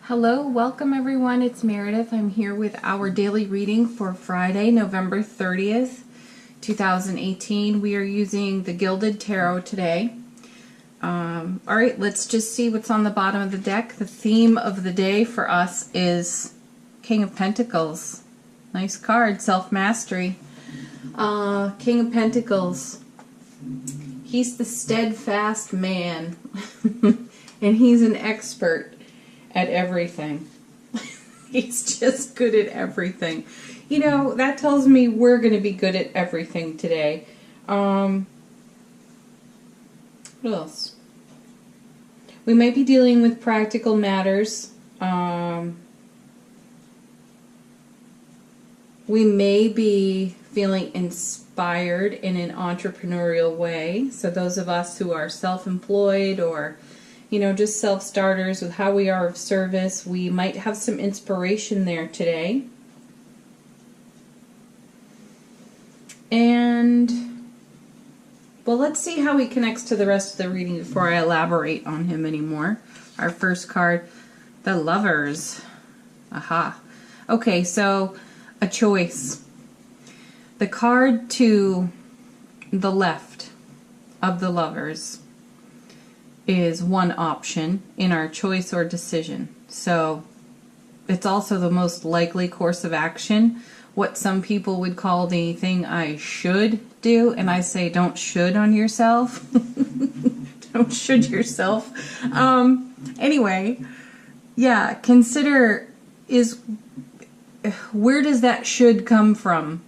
Hello, welcome everyone. It's Meredith. I'm here with our daily reading for Friday, November 30th, 2018. We are using the Gilded Tarot today. All right, let's just see what's on the bottom of the deck. The theme of the day for us is King of Pentacles. Nice card, self-mastery. King of Pentacles. He's the steadfast man, and he's an expert at everything. He's just good at everything. You know, that tells me we're going to be good at everything today. What else? We might be dealing with practical matters. We may be feeling inspired in an entrepreneurial way. So those of us who are self-employed or just self-starters with how we are of service, we might have some inspiration there today. And, well, let's see how he connects to the rest of the reading before I elaborate on him anymore. Our first card, the Lovers. Aha. Okay, so a choice. The card to the left of the Lovers is one option in our choice or decision. So it's also the most likely course of action, what some people would call the thing I should do, and I say don't should on yourself. Don't should yourself. Anyway, yeah, consider where does that should come from?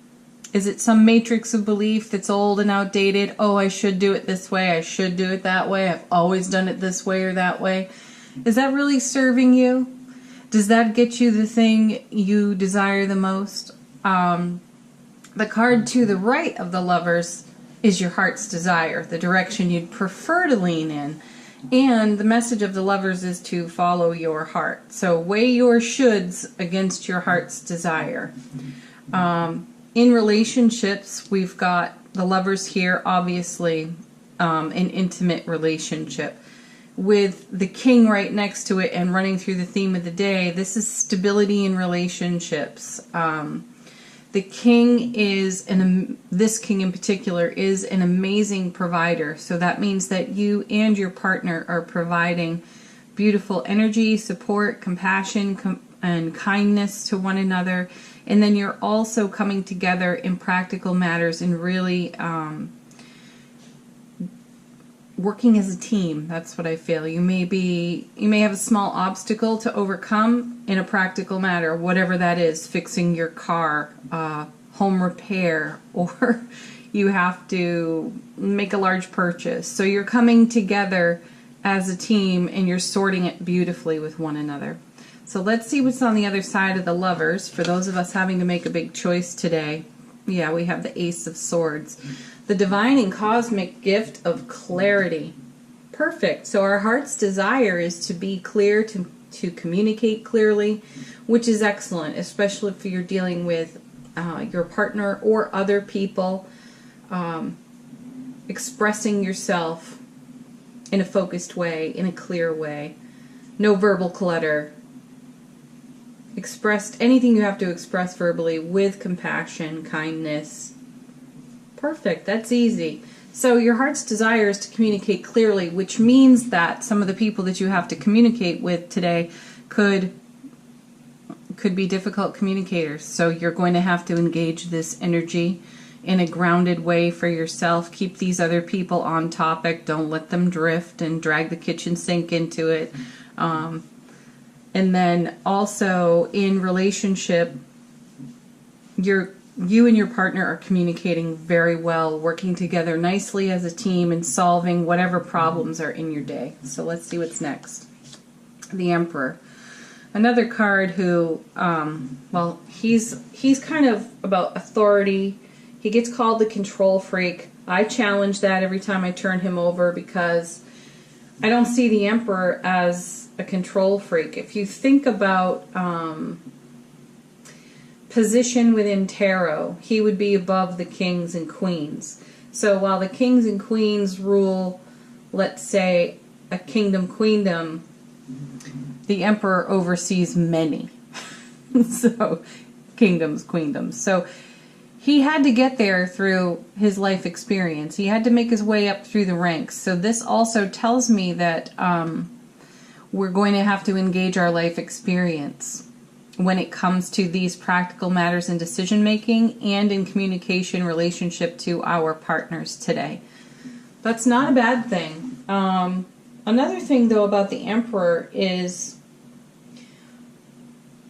Is it some matrix of belief that's old and outdated? Oh, I should do it this way. I should do it that way. I've always done it this way or that way. Is that really serving you? Does that get you the thing you desire the most? The card to the right of the Lovers is your heart's desire, the direction you'd prefer to lean in. And the message of the Lovers is to follow your heart. So weigh your shoulds against your heart's desire. In relationships, we've got the Lovers here, obviously, an intimate relationship. With the King right next to it and running through the theme of the day, this is stability in relationships. The King is, this King in particular, is an amazing provider. So that means that you and your partner are providing beautiful energy, support, compassion, and kindness to one another. And then you're also coming together in practical matters and really working as a team. That's what I feel. You may have a small obstacle to overcome in a practical matter, whatever that is, fixing your car, home repair, or you have to make a large purchase. So you're coming together as a team and you're sorting it beautifully with one another. So let's see what's on the other side of the Lovers. For those of us having to make a big choice today, yeah, we have the Ace of Swords. The divine and cosmic gift of clarity. Perfect. So our heart's desire is to be clear, to communicate clearly, which is excellent, especially if you're dealing with your partner or other people. Expressing yourself in a focused way, in a clear way. No verbal clutter. Expressed anything you have to express verbally with compassion, kindness. Perfect. That's easy. So your heart's desire is to communicate clearly, which means that some of the people that you have to communicate with today could be difficult communicators. So you're going to have to engage this energy in a grounded way for yourself. Keep these other people on topic. Don't let them drift and drag the kitchen sink into it. And then also in relationship, you and your partner are communicating very well, working together nicely as a team and solving whatever problems are in your day. So let's see what's next. The Emperor. Another card who, well, he's kind of about authority. He gets called the control freak. I challenge that every time I turn him over because I don't see the Emperor as a control freak. If you think about position within tarot, he would be above the kings and queens. So while the kings and queens rule, let's say, a kingdom, queendom, the emperor oversees many. So, kingdoms, queendoms. So, he had to get there through his life experience. He had to make his way up through the ranks. So this also tells me that we're going to have to engage our life experience when it comes to these practical matters in decision making and in communication relationship to our partners today. That's not a bad thing. Another thing, though, about the Emperor is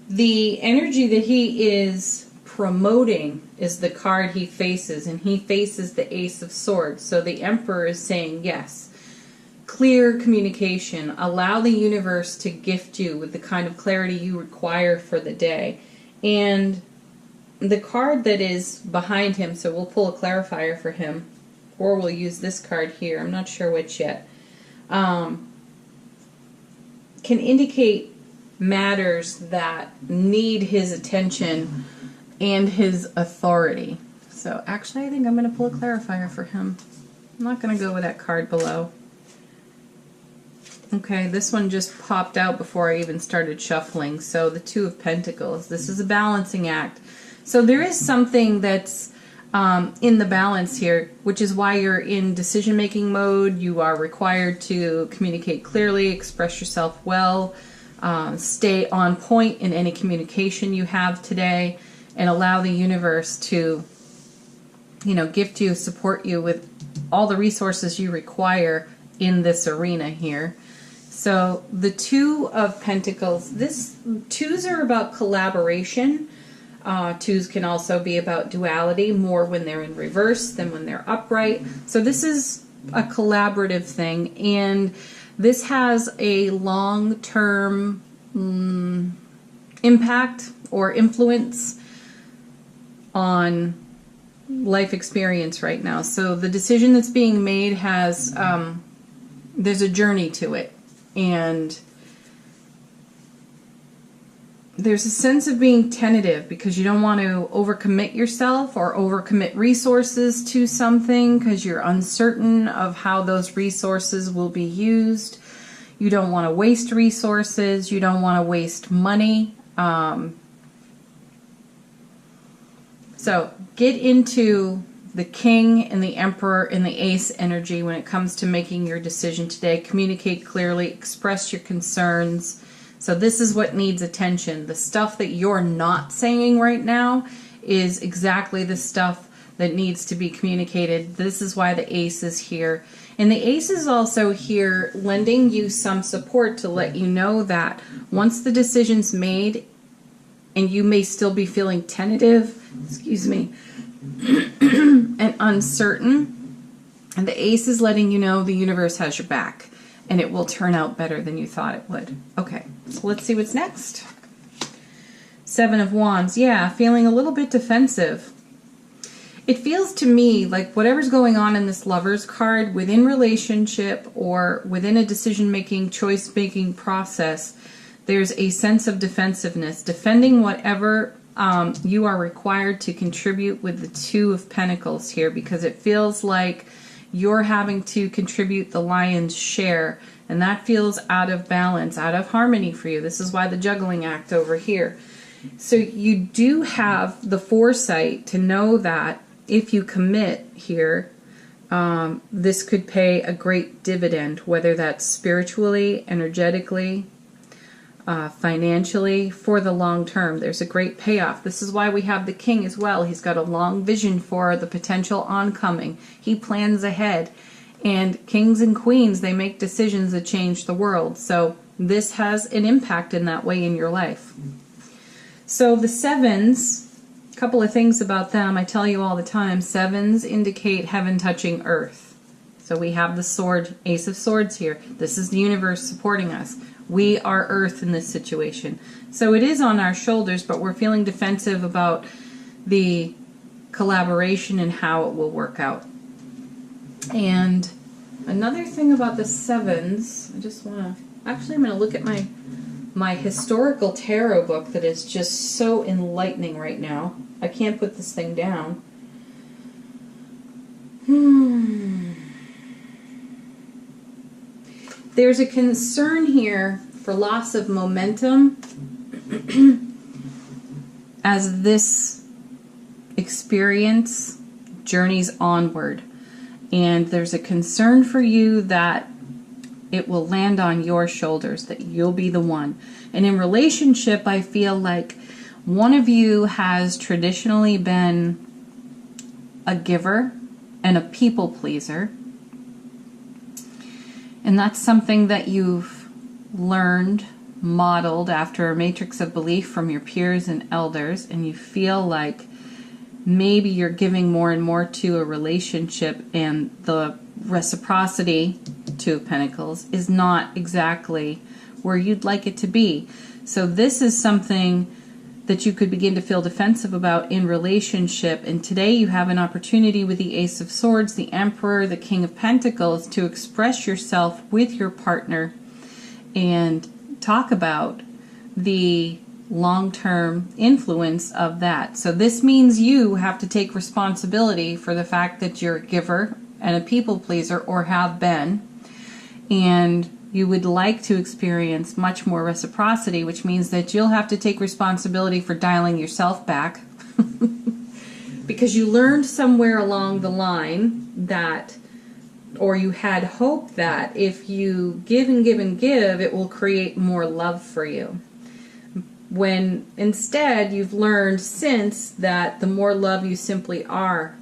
the energy that he is promoting is the card he faces, and he faces the Ace of Swords. So the Emperor is saying, yes, clear communication. Allow the universe to gift you with the kind of clarity you require for the day. And the card that is behind him, so we'll pull a clarifier for him, or we'll use this card here, I'm not sure which yet, can indicate matters that need his attention and his authority. So actually I think I'm going to pull a clarifier for him. I'm not going to go with that card below. Okay, this one just popped out before I even started shuffling. So the Two of Pentacles. This is a balancing act. So there is something that's in the balance here, which is why you're in decision-making mode. You are required to communicate clearly, express yourself well, stay on point in any communication you have today, and allow the universe to, gift you, support you with all the resources you require in this arena here. So the Two of Pentacles, twos are about collaboration. Twos can also be about duality, more when they're in reverse than when they're upright. So this is a collaborative thing, and this has a long-term impact or influence on life experience right now. So the decision that's being made has, there's a journey to it, and there's a sense of being tentative because you don't want to overcommit yourself or overcommit resources to something because you're uncertain of how those resources will be used. You don't want to waste resources. You don't want to waste money. So get into the King and the Emperor and the Ace energy when it comes to making your decision today. Communicate clearly, express your concerns. So this is what needs attention. The stuff that you're not saying right now is exactly the stuff that needs to be communicated. This is why the Ace is here. And the Ace is also here lending you some support to let you know that once the decision's made, and you may still be feeling tentative, and uncertain, and the Ace is letting you know the universe has your back, and it will turn out better than you thought it would. Okay, so let's see what's next. Seven of Wands. Yeah, feeling a little bit defensive. It feels to me like whatever's going on in this Lover's card within relationship or within a decision-making, choice-making process, there's a sense of defensiveness, defending whatever you are required to contribute with the Two of Pentacles here, because it feels like you're having to contribute the lion's share, and that feels out of balance, out of harmony for you. This is why the juggling act over here. So you do have the foresight to know that if you commit here, this could pay a great dividend, whether that's spiritually, energetically, financially, for the long term. There's a great payoff. This is why we have the King as well. He's got a long vision for the potential oncoming. He plans ahead. And kings and queens, they make decisions that change the world. So this has an impact in that way in your life. So the sevens, a couple of things about them. I tell you all the time, sevens indicate heaven touching earth. So we have the sword, Ace of Swords here. This is the universe supporting us. We are earth in this situation. So it is on our shoulders, but we're feeling defensive about the collaboration and how it will work out. And another thing about the sevens, I just want to, actually I'm going to look at my historical tarot book that is just so enlightening right now. I can't put this thing down. There's a concern here for loss of momentum as this experience journeys onward. And there's a concern for you that it will land on your shoulders, that you'll be the one. And in relationship, I feel like one of you has traditionally been a giver and a people pleaser. And that's something that you've learned, modeled after a matrix of belief from your peers and elders, and you feel like maybe you're giving more and more to a relationship, and the reciprocity, Two of Pentacles, is not exactly where you'd like it to be. So this is something that you could begin to feel defensive about in relationship. And today you have an opportunity with the Ace of Swords, the Emperor, the King of Pentacles to express yourself with your partner and talk about the long-term influence of that. So this means you have to take responsibility for the fact that you're a giver and a people pleaser, or have been, and you would like to experience much more reciprocity, which means that you'll have to take responsibility for dialing yourself back because you learned somewhere along the line that, or you had hope that if you give and give and give, it will create more love for you. When instead you've learned since that the more love you simply are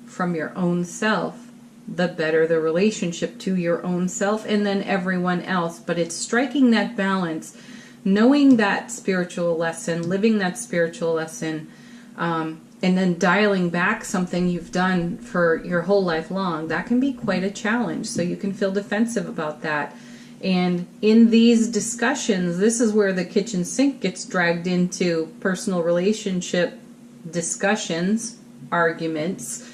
from your own self, the better the relationship to your own self and then everyone else. But it's striking that balance, knowing that spiritual lesson, living that spiritual lesson, and then dialing back something you've done for your whole life long. That can be quite a challenge. So you can feel defensive about that. And in these discussions, this is where the kitchen sink gets dragged into personal relationship discussions, arguments.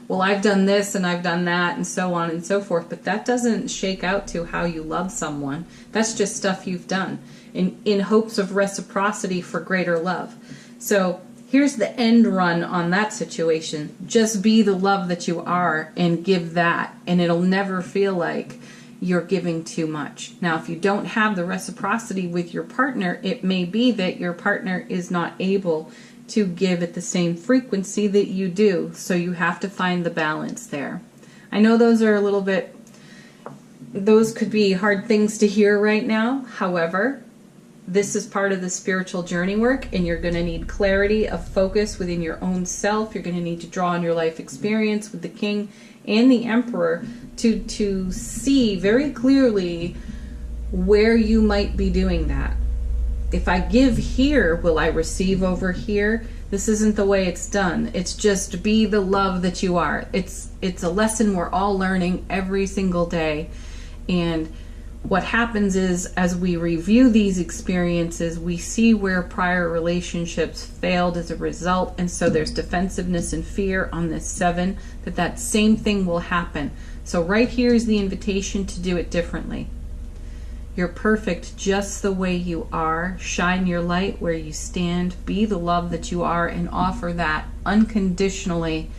Well, I've done this and I've done that and so on and so forth, but that doesn't shake out to how you love someone. That's just stuff you've done in hopes of reciprocity for greater love. So here's the end run on that situation. Just be the love that you are and give that, and it'll never feel like you're giving too much. Now, if you don't have the reciprocity with your partner, it may be that your partner is not able to give at the same frequency that you do. So you have to find the balance there. I know those are a little bit, those could be hard things to hear right now. However, this is part of the spiritual journey work, and you're going to need clarity of focus within your own self. You're going to need to draw on your life experience with the King and the Emperor to see very clearly where you might be doing that. If I give here, will I receive over here? This isn't the way it's done. It's just be the love that you are. It's a lesson we're all learning every single day. And what happens is, as we review these experiences, we see where prior relationships failed as a result. And so there's defensiveness and fear on this 7, that same thing will happen. So right here is the invitation to do it differently. You're perfect just the way you are. Shine your light where you stand. Be the love that you are and offer that unconditionally,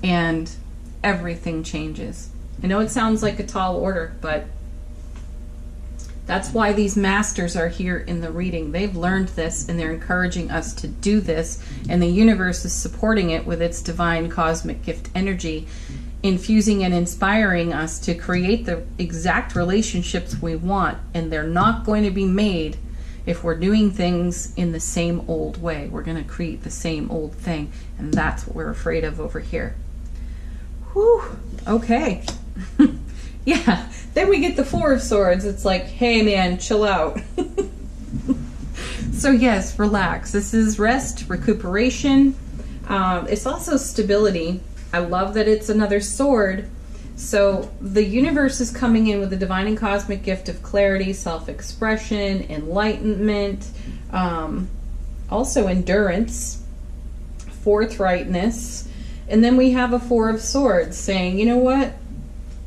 and everything changes. I know it sounds like a tall order, but that's why these masters are here in the reading. They've learned this and they're encouraging us to do this, and the universe is supporting it with its divine cosmic gift energy, infusing and inspiring us to create the exact relationships we want. And they're not going to be made if we're doing things in the same old way. We're going to create the same old thing, and that's what we're afraid of over here. Whew. Okay. Yeah. Then we get the 4 of Swords. It's like, hey man, chill out. So yes, relax. This is rest, recuperation. It's also stability. I love that it's another sword. So the universe is coming in with the divine and cosmic gift of clarity, self-expression, enlightenment, also endurance, forthrightness. And then we have a 4 of Swords saying, you know what?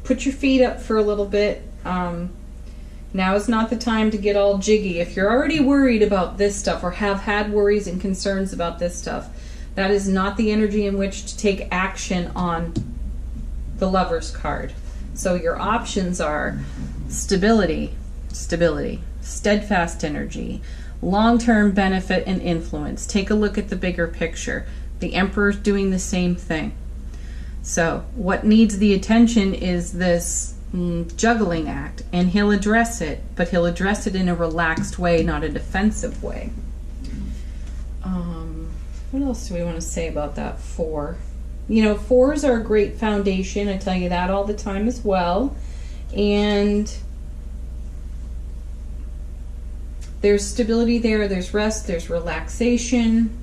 Put your feet up for a little bit. Now is not the time to get all jiggy. If you're already worried about this stuff or have had worries and concerns about this stuff, that is not the energy in which to take action on the Lover's card. So your options are stability, stability, steadfast energy, long-term benefit and influence. Take a look at the bigger picture. The Emperor's doing the same thing. So what needs the attention is this juggling act, and he'll address it, but he'll address it in a relaxed way, not a defensive way. What else do we want to say about that 4? You know, 4s are a great foundation. I tell you that all the time as well. And there's stability there, there's rest, there's relaxation.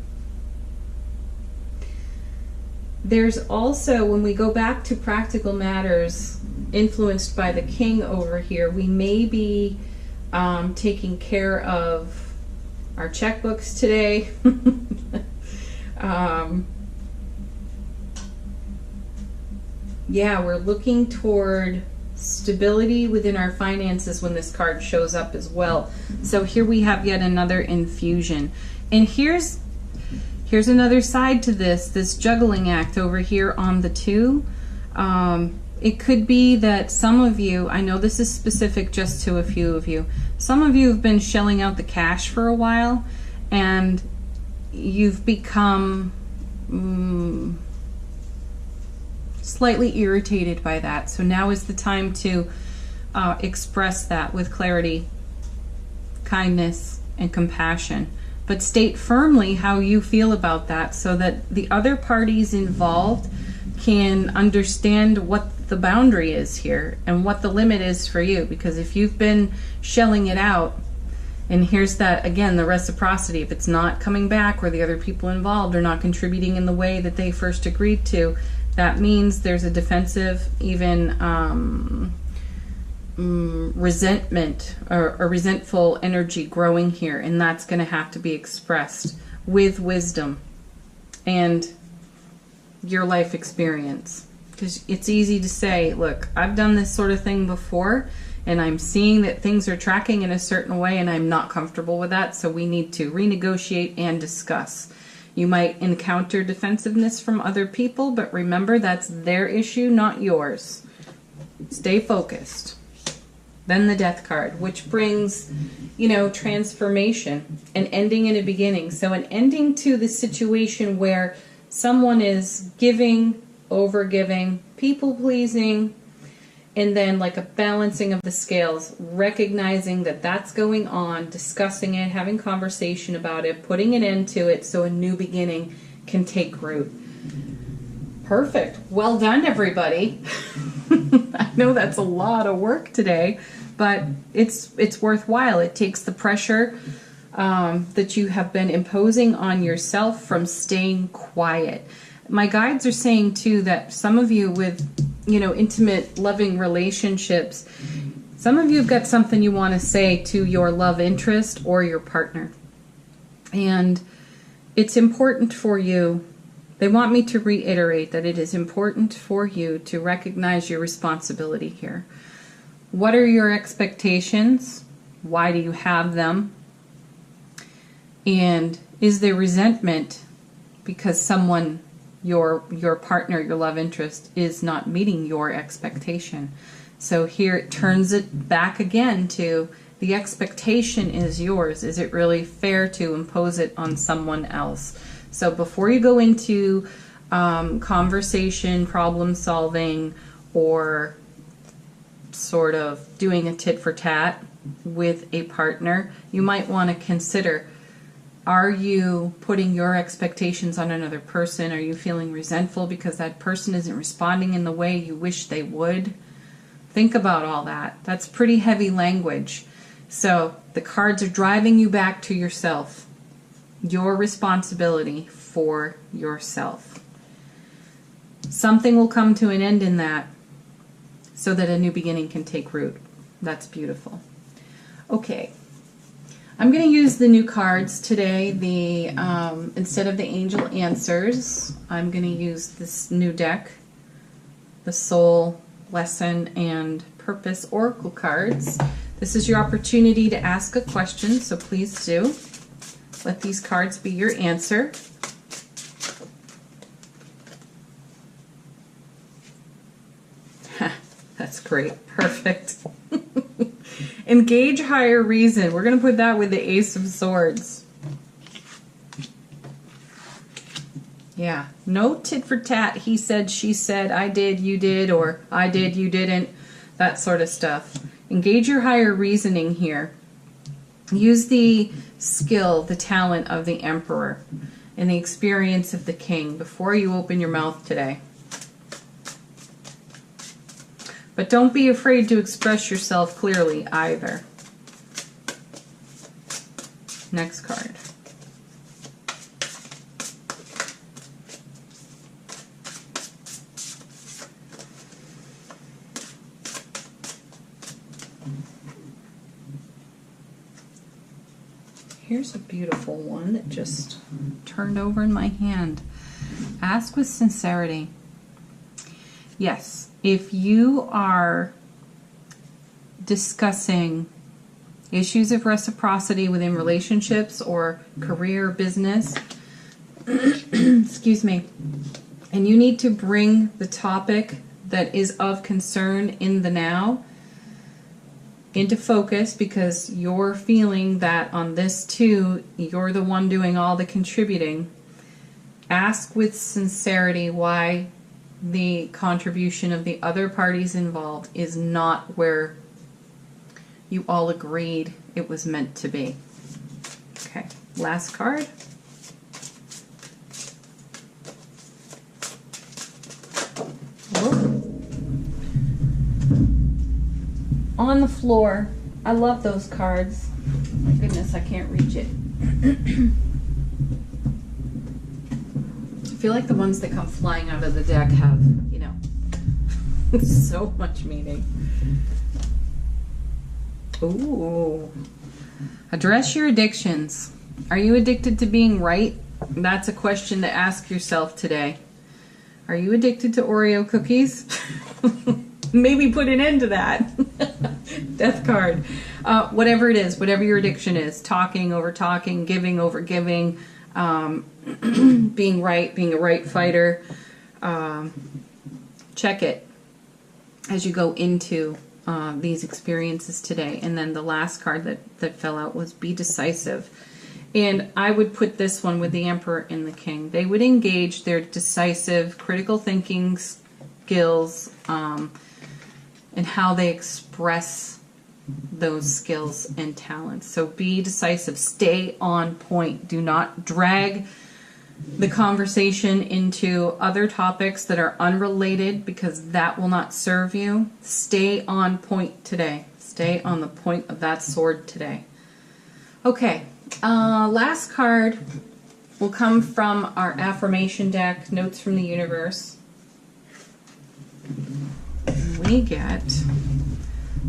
There's also, when we go back to practical matters influenced by the King over here, we may be taking care of our checkbooks today. Yeah, we're looking toward stability within our finances when this card shows up as well. So here we have yet another infusion. And here's another side to this juggling act over here on the 2. It could be that some of you, I know this is specific just to a few of you, some of you have been shelling out the cash for a while, and you've become slightly irritated by that. So now is the time to express that with clarity, kindness, and compassion. But state firmly how you feel about that so that the other parties involved can understand what the boundary is here and what the limit is for you. Because if you've been shelling it out, and here's that, again, the reciprocity, if it's not coming back or the other people involved are not contributing in the way that they first agreed to, that means there's a defensive, even resentment or resentful energy growing here, and that's going to have to be expressed with wisdom and your life experience. Because it's easy to say, look, I've done this sort of thing before, and I'm seeing that things are tracking in a certain way, and I'm not comfortable with that, so we need to renegotiate and discuss. You might encounter defensiveness from other people, but remember, that's their issue, not yours. Stay focused. Then the Death card, which brings, you know, transformation, an ending and a beginning. So an ending to the situation where someone is giving, overgiving, people-pleasing, and then like a balancing of the scales, recognizing that that's going on, discussing it, having conversation about it, putting an end to it so a new beginning can take root. Perfect. Well done, everybody. I know that's a lot of work today, but it's worthwhile. It takes the pressure that you have been imposing on yourself from staying quiet. My guides are saying too that some of you with, you know, intimate, loving relationships, some of you have got something you want to say to your love interest or your partner. And it's important for you. They want me to reiterate that it is important for you to recognize your responsibility here. What are your expectations? Why do you have them? And is there resentment because someone, your partner, your love interest, is not meeting your expectation? So here it turns it back again to the expectation is yours. Is it really fair to impose it on someone else? So before you go into conversation, problem solving, or sort of doing a tit for tat with a partner, you might want to consider, are you putting your expectations on another person? Are you feeling resentful because that person isn't responding in the way you wish they would? Think about all that. That's pretty heavy language. So the cards are driving you back to yourself. Your responsibility for yourself. Something will come to an end in that so that a new beginning can take root. That's beautiful. Okay. I'm going to use the new cards today. The instead of the angel answers, I'm going to use this new deck, the soul, lesson, and purpose oracle cards. This is your opportunity to ask a question, so please do. Let these cards be your answer. That's great. Perfect. Engage higher reason. We're going to put that with the Ace of Swords. Yeah. No tit for tat. He said, she said, I did, you did, or I did, you didn't. That sort of stuff. Engage your higher reasoning here. Use the skill, the talent of the Emperor and the experience of the King before you open your mouth today. But don't be afraid to express yourself clearly either. Next card. Here's a beautiful one that just turned over in my hand. Ask with sincerity. Yes, if you are discussing issues of reciprocity within relationships or career, business, excuse me, and you need to bring the topic that is of concern in the now into focus, because you're feeling that on this too, you're the one doing all the contributing. Ask with sincerity why the contribution of the other parties involved is not where you all agreed it was meant to be. Okay, last card. Whoa. On the floor. I love those cards. My goodness, I can't reach it. I feel like the ones that come flying out of the deck have, you know, so much meaning. Ooh. Address your addictions. Are you addicted to being right? That's a question to ask yourself today. Are you addicted to Oreo cookies? Maybe put an end to that. Death card. Whatever it is, whatever your addiction is, talking over talking, giving over giving, being right, being a right fighter. Check it as you go into these experiences today. And then the last card that fell out was be decisive. And I would put this one with the Emperor and the King. They would engage their decisive, critical thinking skills and how they express those skills and talents. So be decisive. Stay on point. Do not drag the conversation into other topics that are unrelated, because that will not serve you. Stay on point today. Stay on the point of that sword today. Okay. Last card will come from our affirmation deck, Notes from the Universe. We get,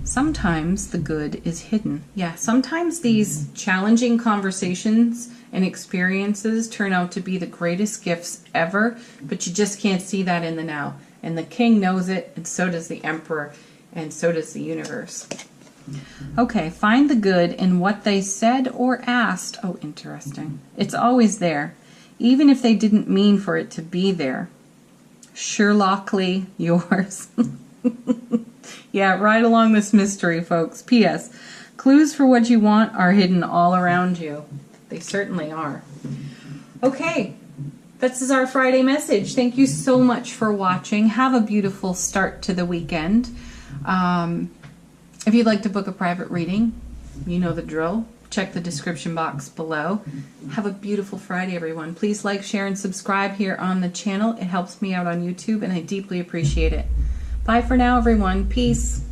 sometimes the good is hidden. Yeah, sometimes these challenging conversations and experiences turn out to be the greatest gifts ever, but you just can't see that in the now. And the King knows it, and so does the Emperor, and so does the universe. Okay, find the good in what they said or asked. Oh, interesting. It's always there, even if they didn't mean for it to be there. Sherlockly yours. Yeah, right along this mystery, folks. P.S. Clues for what you want are hidden all around you. They certainly are. Okay, this is our Friday message. Thank you so much for watching. Have a beautiful start to the weekend. If you'd like to book a private reading, you know the drill. Check the description box below. Have a beautiful Friday, everyone. Please like, share, and subscribe here on the channel. It helps me out on YouTube, and I deeply appreciate it. Bye for now, everyone. Peace.